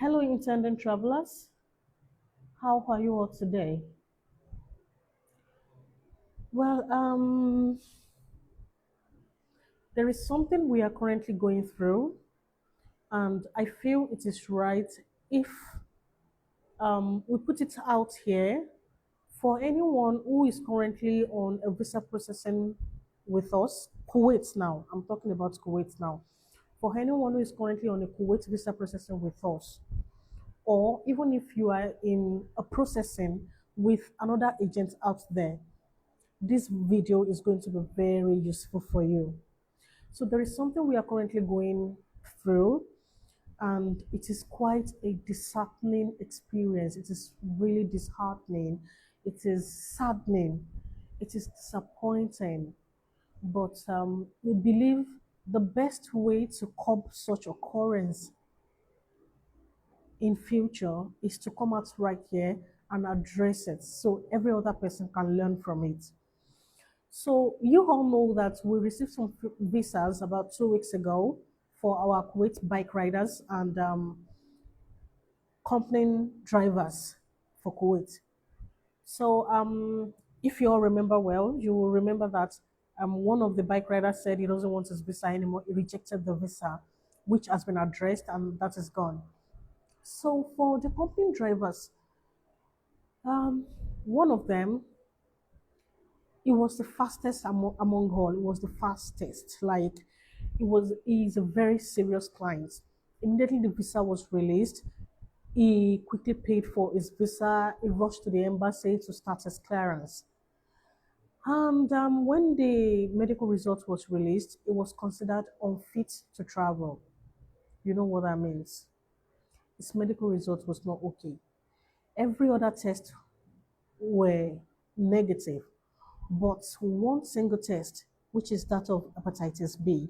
Hello, intending travelers. How are you all today? Well, there is something we are currently going through, and I feel it is right if we put it out here for anyone who is currently on a visa processing with us. Kuwait now. I'm talking about Kuwait now. For anyone who is currently on a Kuwait visa processing with us, or even if you are in a processing with another agent out there, this video is going to be very useful for you. So there is something we are currently going through, and it is quite a disheartening experience. It is really disheartening. It is saddening. It is disappointing. But we believe the best way to curb such occurrence in future is to come out right here and address it so every other person can learn from it. So you all know that we received some visas about 2 weeks ago for our Kuwait bike riders and company drivers for Kuwait. So if you all remember well, you will remember that one of the bike riders said he doesn't want his visa anymore. He rejected the visa, which has been addressed and that is gone. So for the company drivers, um, one of them, it was the fastest among all. It was the fastest. Like he's a very serious client. Immediately the visa was released, he quickly paid for his visa. He rushed to the embassy to start his clearance. And when the medical result was released, it was considered unfit to travel. You know what that means? His medical result was not okay. Every other test were negative, but one single test, which is that of hepatitis B,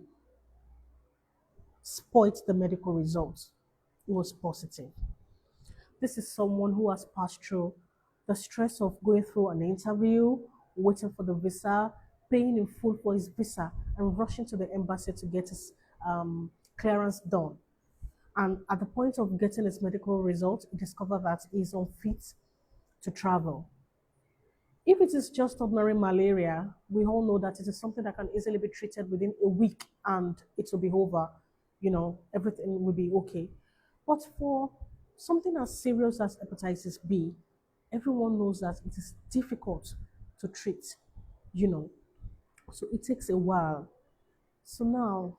spoiled the medical results. It was positive. This is someone who has passed through the stress of going through an interview, waiting for the visa, paying in full for his visa, and rushing to the embassy to get his clearance done. And at the point of getting his medical results, he discovered that he's unfit to travel. If it is just ordinary malaria, we all know that it is something that can easily be treated within a week and it will be over. Everything will be okay. But for something as serious as hepatitis B, everyone knows that it is difficult to treat, you know. So it takes a while. So now,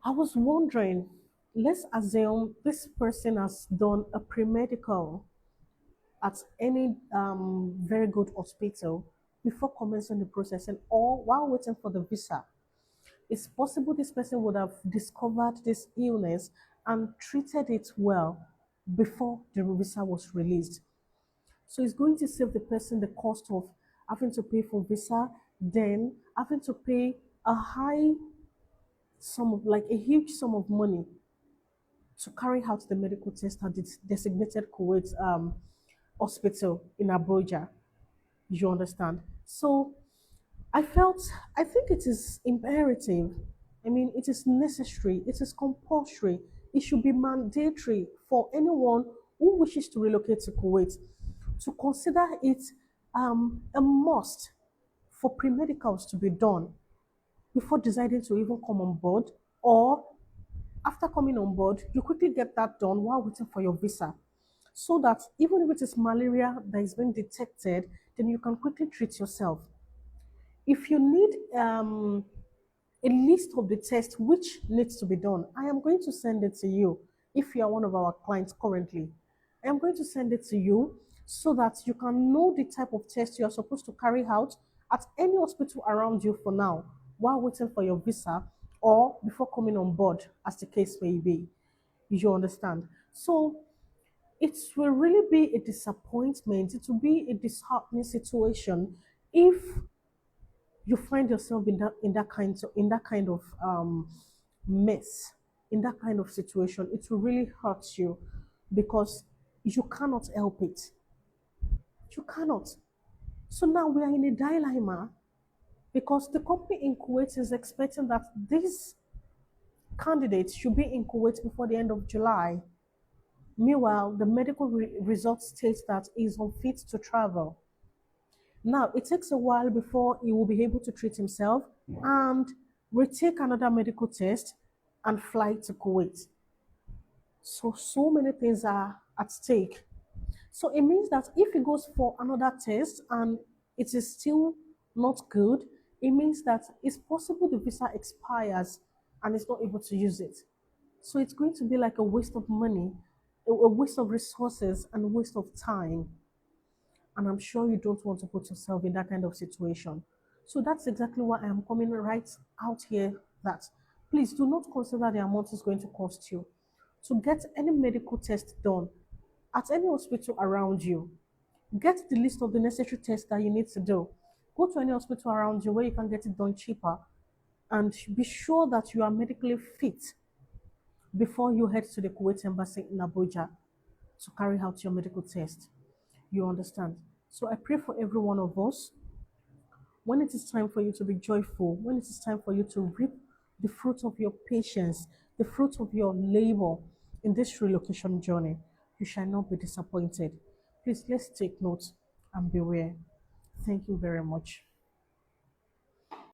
I was wondering, let's assume this person has done a pre-medical at any very good hospital before commencing the processing or while waiting for the visa. It's possible this person would have discovered this illness and treated it well before the visa was released. So it's going to save the person the cost of having to pay for visa, then having to pay a high sum of, like a huge sum of money to carry out the medical test at the designated Kuwait hospital in Abuja. You understand? So I felt, I think it is imperative. I mean, it is necessary, it is compulsory, it should be mandatory for anyone who wishes to relocate to Kuwait to consider it a must for pre medicals to be done before deciding to even come on board, or after coming on board, you quickly get that done while waiting for your visa. So that even if it is malaria that is being detected, then you can quickly treat yourself. If you need a list of the tests which needs to be done, I am going to send it to you if you are one of our clients currently. I am going to send it to you so that you can know the type of test you are supposed to carry out at any hospital around you for now while waiting for your visa or before coming on board, as the case may be. You understand? So it will really be a disappointment. It will be a disheartening situation if you find yourself in that kind of mess, in that kind of situation. It will really hurt you because you cannot help it. You cannot. So now we are in a dilemma because the company in Kuwait is expecting that these candidates should be in Kuwait before the end of July. Meanwhile, the medical result states that he is unfit to travel. Now, it takes a while before he will be able to treat himself and retake another medical test and fly to Kuwait. So many things are at stake. So it means that if he goes for another test and it is still not good, it means that it's possible the visa expires and he's not able to use it. So it's going to be like a waste of money, a waste of resources, and a waste of time. And I'm sure you don't want to put yourself in that kind of situation. So that's exactly why I am coming right out here that please do not consider the amount it's going to cost you to get any medical test done at any hospital around you. Get the list of the necessary tests that you need to do. Go to any hospital around you where you can get it done cheaper and be sure that you are medically fit before you head to the Kuwait embassy in Abuja to carry out your medical test. You understand? So I pray for every one of us when it is time for you to be joyful, when it is time for you to reap the fruit of your patience, the fruit of your labor in this relocation journey, you shall not be disappointed. Please let's take note and beware. Thank you very much.